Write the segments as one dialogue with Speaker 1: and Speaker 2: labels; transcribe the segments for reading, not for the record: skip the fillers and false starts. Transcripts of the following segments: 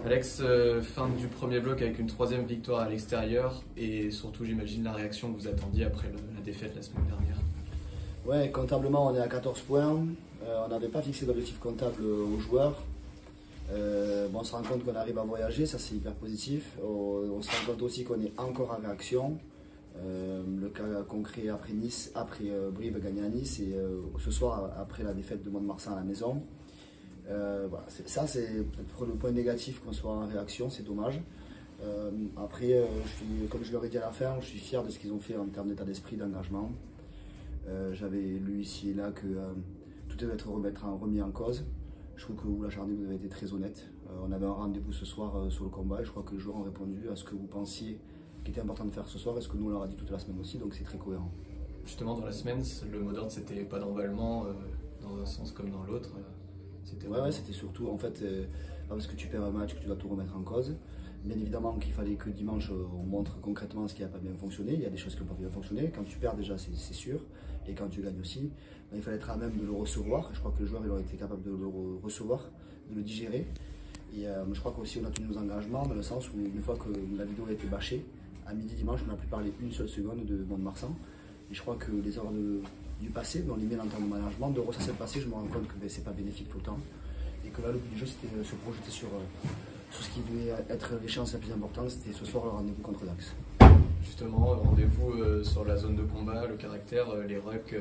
Speaker 1: Alex, fin du premier bloc avec une troisième victoire à l'extérieur et surtout j'imagine la réaction que vous attendiez après la défaite la semaine dernière.
Speaker 2: Ouais, comptablement on est à 14 points, on n'avait pas fixé d'objectif comptable aux joueurs. On se rend compte qu'on arrive à voyager, ça c'est hyper positif. On se rend compte aussi qu'on est encore en réaction. Le cas concret après Nice, après Brive gagné à Nice et ce soir après la défaite de Mont-de-Marsan à la maison. Voilà, ça c'est peut-être le point négatif qu'on soit en réaction, c'est dommage. Après, comme je leur ai dit à la fin, je suis fier de ce qu'ils ont fait en termes d'état d'esprit, d'engagement. J'avais lu ici et là que tout devait être remis en cause. Je trouve que vous, la Charnay, vous avez été très honnête. On avait un rendez-vous ce soir sur le combat et je crois que les joueurs ont répondu à ce que vous pensiez qui était important de faire ce soir et ce que nous on leur a dit toute la semaine aussi, donc c'est très cohérent.
Speaker 1: Justement, dans la semaine, le mot d'ordre c'était pas d'emballement dans un sens comme dans l'autre.
Speaker 2: Ouais, c'était surtout en fait, pas parce que tu perds un match que tu dois tout remettre en cause. Bien évidemment qu'il fallait que dimanche on montre concrètement ce qui n'a pas bien fonctionné. Il y a des choses qui n'ont pas bien fonctionné. Quand tu perds déjà, c'est sûr. Et quand tu gagnes aussi, il fallait être à même de le recevoir. Je crois que les joueurs ils ont été capables de le recevoir, de le digérer. Et je crois qu'aussi on a tenu nos engagements dans le sens où une fois que la vidéo a été bâchée, à midi dimanche, on n'a plus parlé une seule seconde de Mont-de-Marsan. Et je crois que les erreurs du passé, dans l'email en termes de management, de ressasser le passé, je me rends compte que c'est pas bénéfique tout le temps. Et que là, le but du jeu, c'était se projeter sur ce qui devait être l'échéance la plus importante, c'était ce soir le rendez-vous contre Dax.
Speaker 1: Justement, rendez-vous sur la zone de combat, le caractère, les rucks,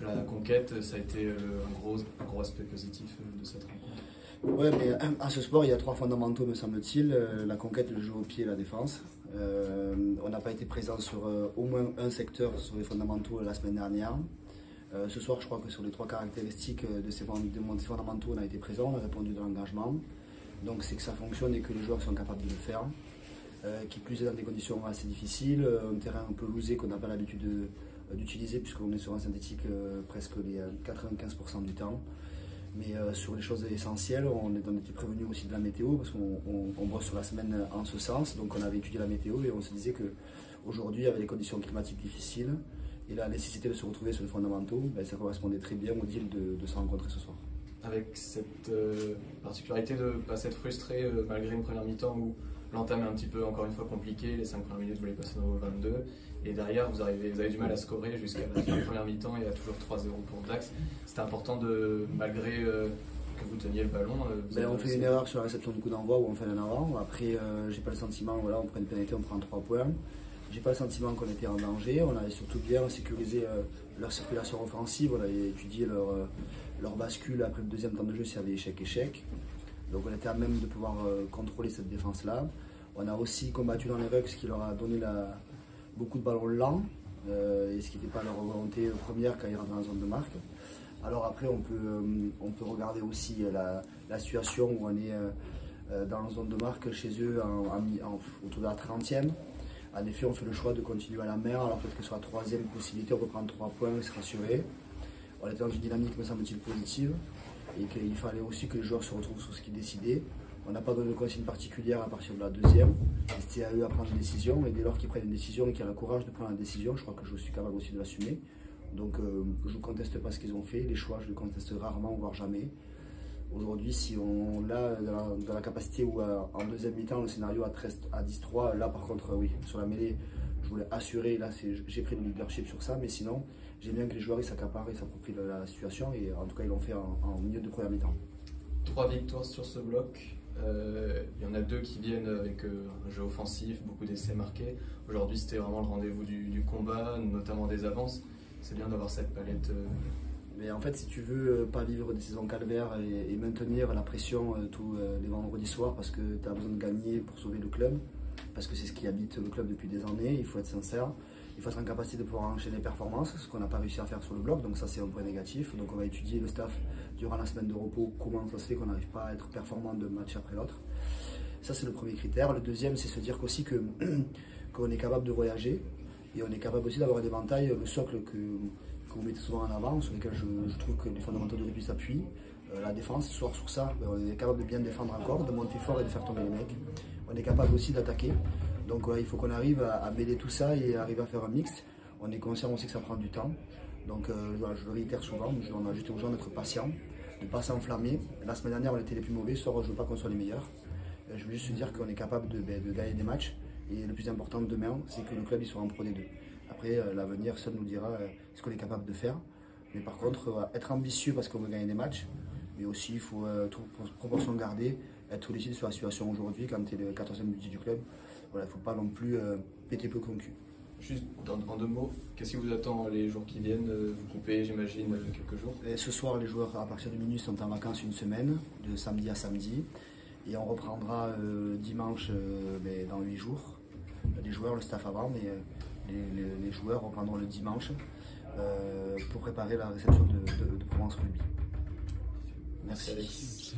Speaker 1: la conquête, ça a été un gros aspect positif de cette rencontre.
Speaker 2: Ouais, mais à ce sport, il y a trois fondamentaux, me semble-t-il. La conquête, le jeu au pied et la défense. On n'a pas été présent sur au moins un secteur sur les fondamentaux la semaine dernière. Ce soir, je crois que sur les trois caractéristiques de ces fondamentaux, on a été présent, on a répondu de l'engagement. Donc c'est que ça fonctionne et que les joueurs sont capables de le faire. Qui plus est dans des conditions assez difficiles, un terrain un peu lousé qu'on n'a pas l'habitude d'utiliser puisqu'on est sur un synthétique presque les 95% du temps. Mais sur les choses essentielles, on était prévenu aussi de la météo parce qu'on bosse sur la semaine en ce sens. Donc on avait étudié la météo et on se disait qu'aujourd'hui, avec les conditions climatiques difficiles et la nécessité de se retrouver sur les fondamentaux, ça correspondait très bien au deal de se rencontrer ce soir.
Speaker 1: Avec cette particularité de ne pas s'être frustré malgré une première mi-temps où l'entame est un petit peu, encore une fois, compliquée, les 5 premières minutes, vous les passez dans vos 22, et derrière, vous avez du mal à scorer jusqu'à la fin de la première mi-temps, il y a toujours 3-0 pour Dax. C'était important, malgré que vous teniez le ballon.
Speaker 2: On fait une erreur sur la réception du coup d'envoi où on fait un avant. Après, j'ai pas le sentiment, voilà, on prend une pénalité, on prend 3 points. J'ai pas le sentiment qu'on était en danger, on avait surtout bien sécurisé leur circulation offensive, on avait étudié leur bascule après le deuxième temps de jeu s'il y avait échec. Donc on était à même de pouvoir contrôler cette défense-là. On a aussi combattu dans les rucks, ce qui leur a donné beaucoup de ballons lents, et ce qui n'était pas leur volonté première quand ils rentrent dans la zone de marque. Alors après, on peut regarder aussi la situation où on est dans la zone de marque chez eux autour de la 30e. En effet, on fait le choix de continuer à la mer, alors peut-être que sur la troisième possibilité, on peut prendre 3 points et se rassurer. On était dans une dynamique, me semble-t-il, positive, et qu'il fallait aussi que les joueurs se retrouvent sur ce qu'ils décidaient. On n'a pas donné de consigne particulière à partir de la deuxième. C'était à eux à prendre une décision, et dès lors qu'ils prennent une décision et qu'ils ont le courage de prendre la décision, je crois que je suis capable aussi de l'assumer. Donc je ne conteste pas ce qu'ils ont fait, les choix je les conteste rarement, voire jamais. Aujourd'hui, si on a dans la capacité où en deuxième mi-temps le scénario à 10-3, là par contre oui, sur la mêlée, je voulais assurer, là j'ai pris le leadership sur ça, mais sinon j'aime bien que les joueurs s'accaparent et s'approprient la situation et en tout cas ils l'ont fait en milieu de première mi-temps.
Speaker 1: 3 victoires sur ce bloc, il y en a 2 qui viennent avec un jeu offensif, beaucoup d'essais marqués. Aujourd'hui c'était vraiment le rendez-vous du combat, notamment des avances. C'est bien d'avoir cette palette.
Speaker 2: Mais en fait, si tu veux pas vivre des saisons calvaires et maintenir la pression tous les vendredis soirs parce que tu as besoin de gagner pour sauver le club, parce que c'est ce qui habite le club depuis des années, il faut être sincère, il faut être en capacité de pouvoir enchaîner les performances, ce qu'on n'a pas réussi à faire sur le bloc, donc ça c'est un point négatif. Donc on va étudier le staff durant la semaine de repos, comment ça se fait qu'on n'arrive pas à être performant de match après l'autre. Ça c'est le premier critère. Le deuxième c'est se dire aussi qu'on est capable de voyager et on est capable aussi d'avoir un éventail, le socle que vous mettez souvent en avant, sur lesquels je trouve que les fondamentaux du rugby s'appuient. La défense, sur ça, on est capable de bien défendre encore, de monter fort et de faire tomber les mecs. On est capable aussi d'attaquer. Donc il faut qu'on arrive à mêler tout ça et arriver à faire un mix. On est conscient aussi que ça prend du temps. Donc je le réitère souvent, on a juste aux gens d'être patients, ne pas s'enflammer. La semaine dernière, on était les plus mauvais, ce soir, je ne veux pas qu'on soit les meilleurs. Je veux juste dire qu'on est capable de gagner des matchs. Et le plus important demain, c'est que le club il soit en Pro D2. Après, l'avenir seul nous dira ce qu'on est capable de faire. Mais par contre, être ambitieux parce qu'on veut gagner des matchs. Mais aussi, il faut toute proportion garder, être lucide sur la situation aujourd'hui quand tu es le 14e budget du club. Voilà, il ne faut pas non plus péter peu concu.
Speaker 1: Juste en 2 mots, qu'est-ce qui vous attend les jours qui viennent? Vous coupez, j'imagine, quelques jours.
Speaker 2: Et ce soir, les joueurs à partir de minuit sont en vacances une semaine, de samedi à samedi. Et on reprendra dimanche dans 8 jours. Les joueurs, le staff avant, mais les joueurs reprendront le dimanche pour préparer la réception de Provence Rugby.
Speaker 1: Merci Alex.